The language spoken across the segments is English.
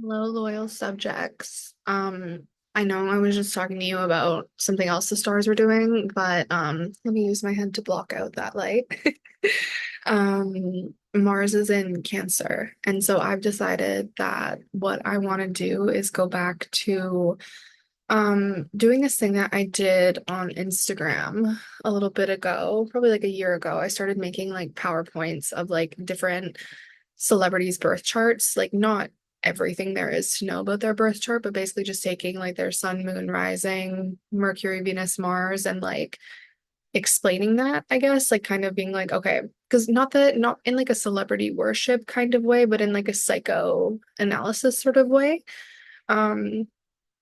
Hello, loyal subjects. I know I was just talking to you about something else the stars were doing, but let me use my head to block out that light. Mars is in Cancer, and so I've decided that what I want to do is go back to doing this thing that I did on Instagram a little bit ago, probably like a year ago. I started making like PowerPoints of like different celebrities' birth charts, like not everything there is to know about their birth chart, but basically just taking like their sun, moon, rising, Mercury, Venus, Mars, and like explaining that, I guess, like kind of being like, okay, because not in like a celebrity worship kind of way, but in like a psychoanalysis sort of way. Um,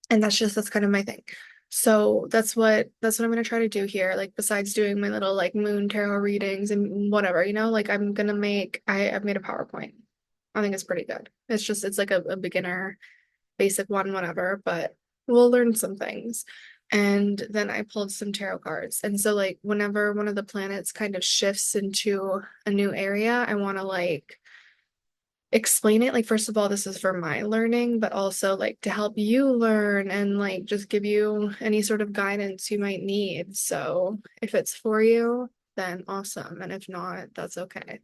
and that's kind of my thing. So that's what I'm gonna try to do here. Like besides doing my little like moon tarot readings and whatever, like I'm gonna I've made a PowerPoint. I think it's pretty good. It's like a beginner basic one, whatever, but we'll learn some things. And then I pulled some tarot cards. And so like whenever one of the planets kind of shifts into a new area, I want to like explain it. Like, first of all, this is for my learning, but also like to help you learn and like just give you any sort of guidance you might need. So if it's for you, then awesome. And if not, that's okay.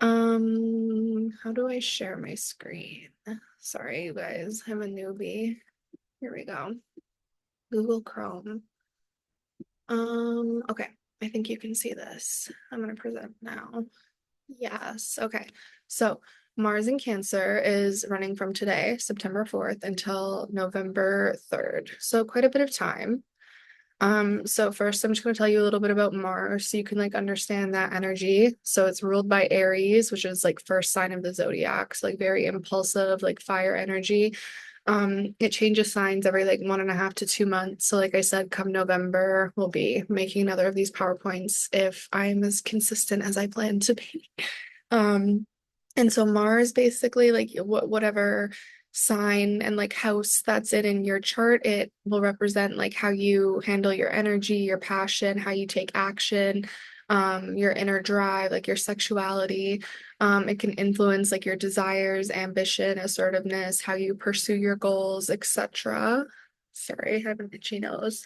How do I share my screen? Sorry, you guys, I'm a newbie. Here we go. Google Chrome. Okay. I think you can see this. I'm gonna present now. Yes. Okay. So Mars in Cancer is running from today, September 4th, until November 3rd. So quite a bit of time. So first I'm just going to tell you a little bit about Mars so you can like understand that energy. So it's ruled by Aries, which is like first sign of the zodiac. So like very impulsive, like fire energy. It changes signs every like 1.5 to 2 months. So like I said, come November, we'll be making another of these PowerPoints if I'm as consistent as I plan to be. Um, and so Mars basically like whatever sign and like house that's it in your chart, it will represent like how you handle your energy, your passion, how you take action, your inner drive, like your sexuality. It can influence like your desires, ambition, assertiveness, how you pursue your goals, etc. Sorry, I have an itchy nose.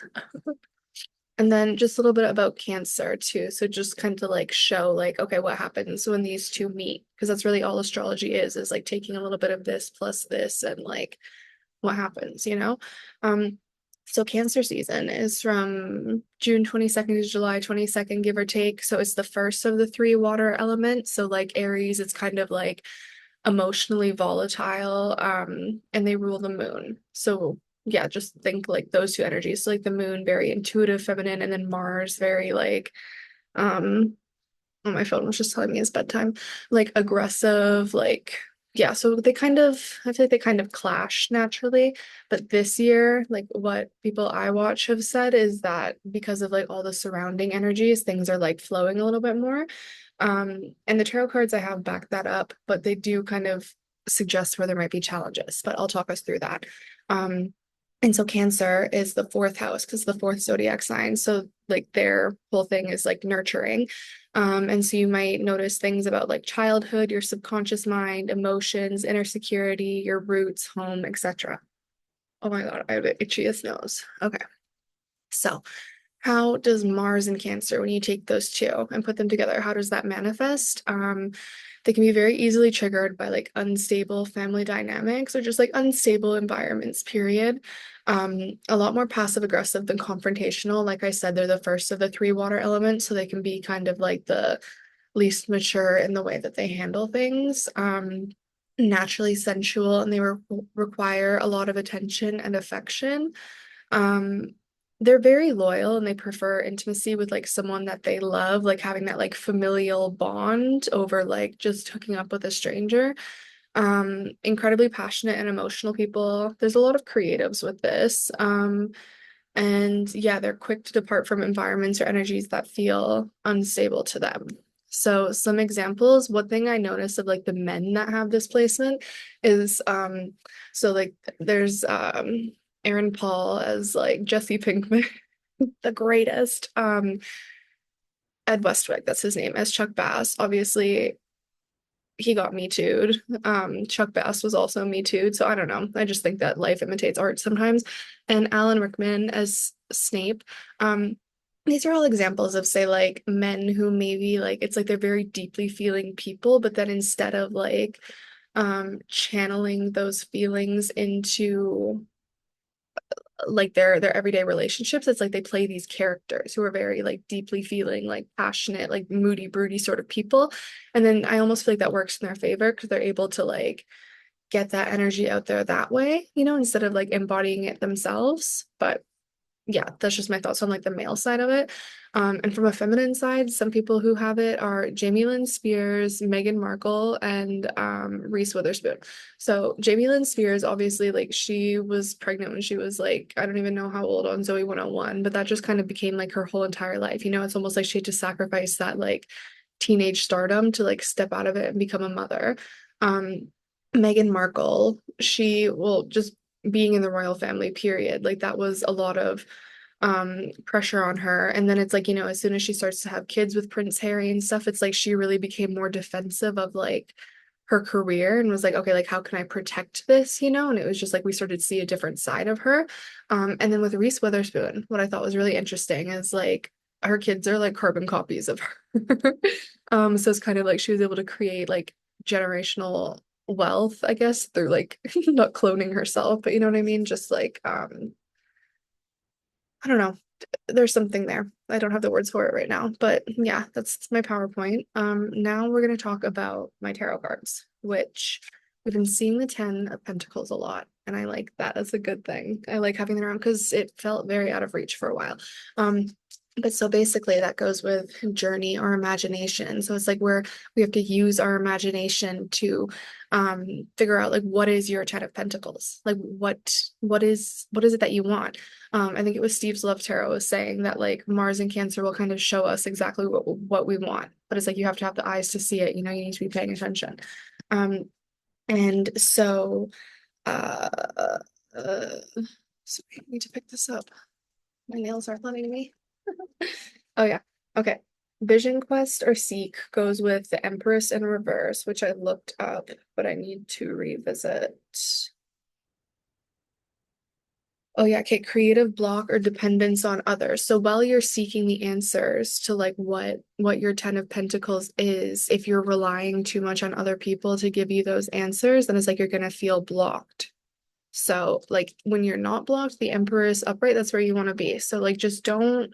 And then just a little bit about Cancer too. So just kind of like show like, okay, what happens when these two meet? Because that's really all astrology is like taking a little bit of this plus this and like what happens. Um, so Cancer season is from June 22nd to July 22nd, give or take. So it's the first of the three water elements. So like Aries, it's kind of like emotionally volatile, and they rule the moon. So yeah, just think like those two energies. So like the moon, very intuitive, feminine, and then Mars, very like um oh, my phone was just telling me it's bedtime, like aggressive, like yeah, so I feel like they kind of clash naturally. But this year, like what people I watch have said is that because of like all the surrounding energies, things are like flowing a little bit more. And the tarot cards I have back that up, but they do kind of suggest where there might be challenges, but I'll talk us through that. Um, and so Cancer is the fourth house because the fourth zodiac sign. So like their whole thing is like nurturing. And so you might notice things about like childhood, your subconscious mind, emotions, inner security, your roots, home, etc. Oh my God, I have the itchiest nose. Okay. So how does Mars and Cancer, when you take those two and put them together, how does that manifest? They can be very easily triggered by like unstable family dynamics or just like unstable environments, period. A lot more passive aggressive than confrontational. Like I said, they're the first of the three water elements, so they can be kind of like the least mature in the way that they handle things. Naturally sensual, and they require a lot of attention and affection. Um, they're very loyal and they prefer intimacy with like someone that they love, like having that like familial bond over like just hooking up with a stranger. Incredibly passionate and emotional people. There's a lot of creatives with this. And yeah, they're quick to depart from environments or energies that feel unstable to them. So some examples, one thing I noticed of like the men that have this placement is so like there's Aaron Paul as like Jesse Pinkman, the greatest. Ed Westwick, that's his name, as Chuck Bass. Obviously, he got Me Too'd. Chuck Bass was also Me Too'd. So I don't know. I just think that life imitates art sometimes. And Alan Rickman as Snape. Um, these are all examples of, say, like men who maybe like it's like they're very deeply feeling people, but then instead of like channeling those feelings into like their everyday relationships, it's like they play these characters who are very like deeply feeling, like passionate, like moody, broody sort of people. And then I almost feel like that works in their favor because they're able to like get that energy out there that way, instead of like embodying it themselves. But yeah, that's just my thoughts on like the male side of it. And from a feminine side, some people who have it are Jamie Lynn Spears, Meghan Markle, and Reese Witherspoon. So Jamie Lynn Spears, obviously, like she was pregnant when she was like, I don't even know how old on Zoe 101, but that just kind of became like her whole entire life. It's almost like she had to sacrifice that like teenage stardom to like step out of it and become a mother. Um, Meghan Markle, she will just being in the royal family, period. Like that was a lot of pressure on her. And then it's like, as soon as she starts to have kids with Prince Harry and stuff, it's like she really became more defensive of like her career and was like, okay, like how can I protect this, And it was just like we started to see a different side of her. And then with Reese Witherspoon, what I thought was really interesting is like her kids are like carbon copies of her. So it's kind of like she was able to create like generational wealth, I guess, through like not cloning herself, but you know what I mean? Just like I don't know. There's something there. I don't have the words for it right now, but yeah, that's my PowerPoint. Now we're going to talk about my tarot cards, which we've been seeing the 10 of Pentacles a lot, and I like that. That's a good thing. I like having them around because it felt very out of reach for a while. Um, but so basically that goes with journey or imagination. So it's like where we have to use our imagination to figure out like what is your 10 of Pentacles? Like what is it that you want? I think it was Steve's Love Tarot was saying that like Mars and Cancer will kind of show us exactly what we want, but it's like you have to have the eyes to see it. You need to be paying attention. Um, and so, uh, uh, sorry, I need to pick this up. My nails aren't letting me. Oh yeah, okay. Vision Quest or Seek goes with the Empress in reverse, which I looked up, but I need to revisit. Oh yeah, okay, creative block or dependence on others. So while you're seeking the answers to like what your 10 of Pentacles is, if you're relying too much on other people to give you those answers, then it's like you're gonna feel blocked. So like when you're not blocked, the Emperor is upright, that's where you want to be. So like just don't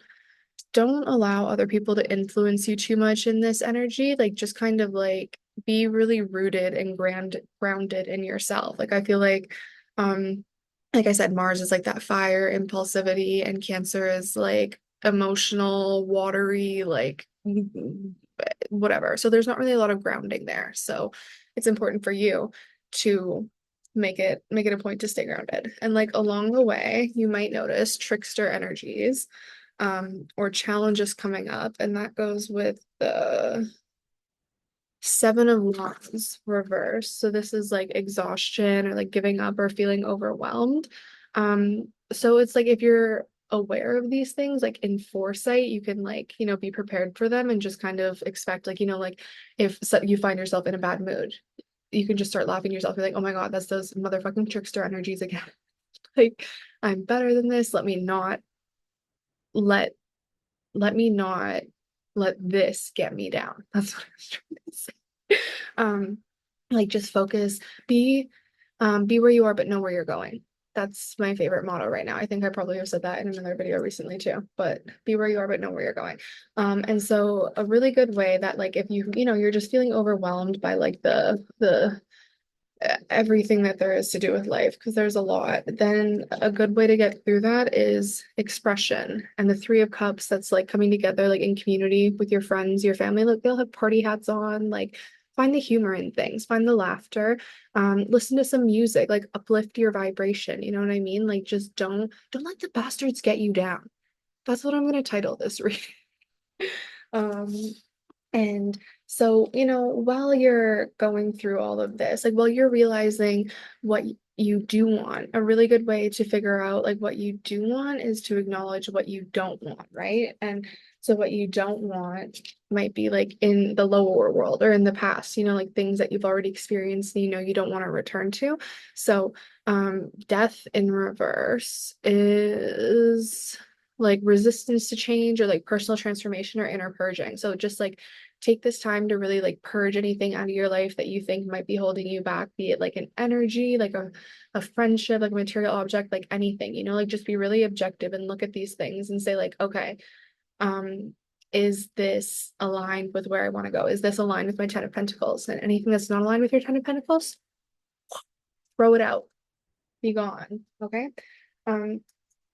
allow other people to influence you too much in this energy. Like just kind of like be really rooted and grounded in yourself. Like I feel like I said, Mars is like that fire, impulsivity, and Cancer is like emotional, watery, like whatever. So there's not really a lot of grounding there. So it's important for you to make it a point to stay grounded. And like along the way, you might notice trickster energies or challenges coming up, and that goes with the Seven of Wands reverse. So this is like exhaustion or like giving up or feeling overwhelmed. So it's like if you're aware of these things, like in foresight, you can like, be prepared for them and just kind of expect like, like if you find yourself in a bad mood, you can just start laughing yourself. You're like, oh my God, that's those motherfucking trickster energies again. Like, I'm better than this. Let let me not let this get me down. That's what I was trying to say. Um, like just focus, be where you are, but know where you're going. That's my favorite motto right now. I think I probably have said that in another video recently too, but be where you are, but know where you're going. And so a really good way that like if you're just feeling overwhelmed by like the everything that there is to do with life because there's a lot, then a good way to get through that is expression. And the Three of Cups, that's like coming together like in community with your friends, your family. Like they'll have party hats on, like find the humor in things, find the laughter, listen to some music, like uplift your vibration, you know what I mean? Like just don't let the bastards get you down. That's what I'm going to title this reading. um and so, while you're going through all of this, like while you're realizing what you do want, a really good way to figure out like what you do want is to acknowledge what you don't want, right? And So what you don't want might be like in the lower world or in the past, like things that you've already experienced and you don't want to return to. So death in reverse is like resistance to change or like personal transformation or inner purging. So just like take this time to really like purge anything out of your life that you think might be holding you back, be it like an energy, like a friendship, like a material object, like anything, like just be really objective and look at these things and say like, okay, um, is this aligned with where I want to go? Is this aligned with my Ten of Pentacles? And anything that's not aligned with your Ten of Pentacles, throw it out, be gone. Okay. Um,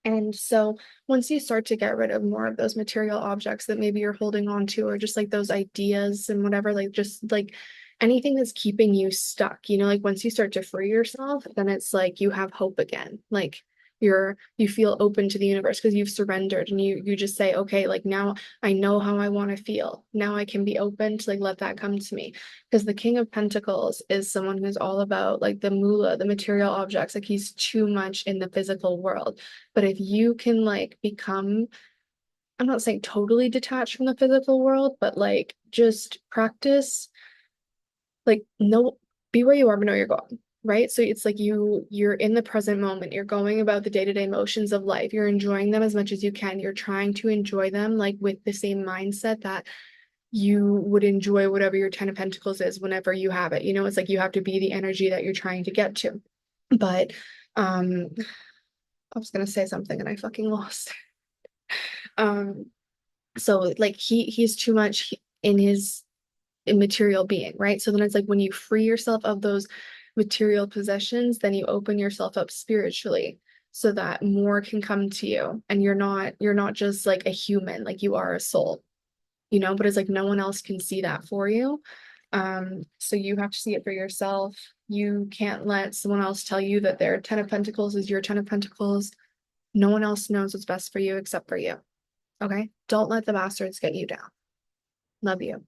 and so once you start to get rid of more of those material objects that maybe you're holding on to, or just like those ideas and whatever, like just like anything that's keeping you stuck, like once you start to free yourself, then it's like you have hope again. Like you feel open to the universe because you've surrendered and you just say, okay, like now I know how I want to feel. Now I can be open to like let that come to me. Because the King of Pentacles is someone who's all about like the moolah, the material objects, like he's too much in the physical world. But if you can like become, I'm not saying totally detached from the physical world, but like just practice, like know, be where you are, but know you're going, right? So it's like you're in the present moment. You're going about the day-to-day motions of life. You're enjoying them as much as you can. You're trying to enjoy them like with the same mindset that you would enjoy whatever your Ten of Pentacles is whenever you have it. It's like you have to be the energy that you're trying to get to. But um I was gonna say something and I fucking lost. Um, so like he's too much in his immaterial being, right? So then it's like when you free yourself of those material possessions, then you open yourself up spiritually so that more can come to you and you're not just like a human, like you are a soul, but it's like no one else can see that for you. So you have to see it for yourself. You can't let someone else tell you that their Ten of Pentacles is your Ten of Pentacles. No one else knows what's best for you except for you. Okay? Don't let the bastards get you down. Love you.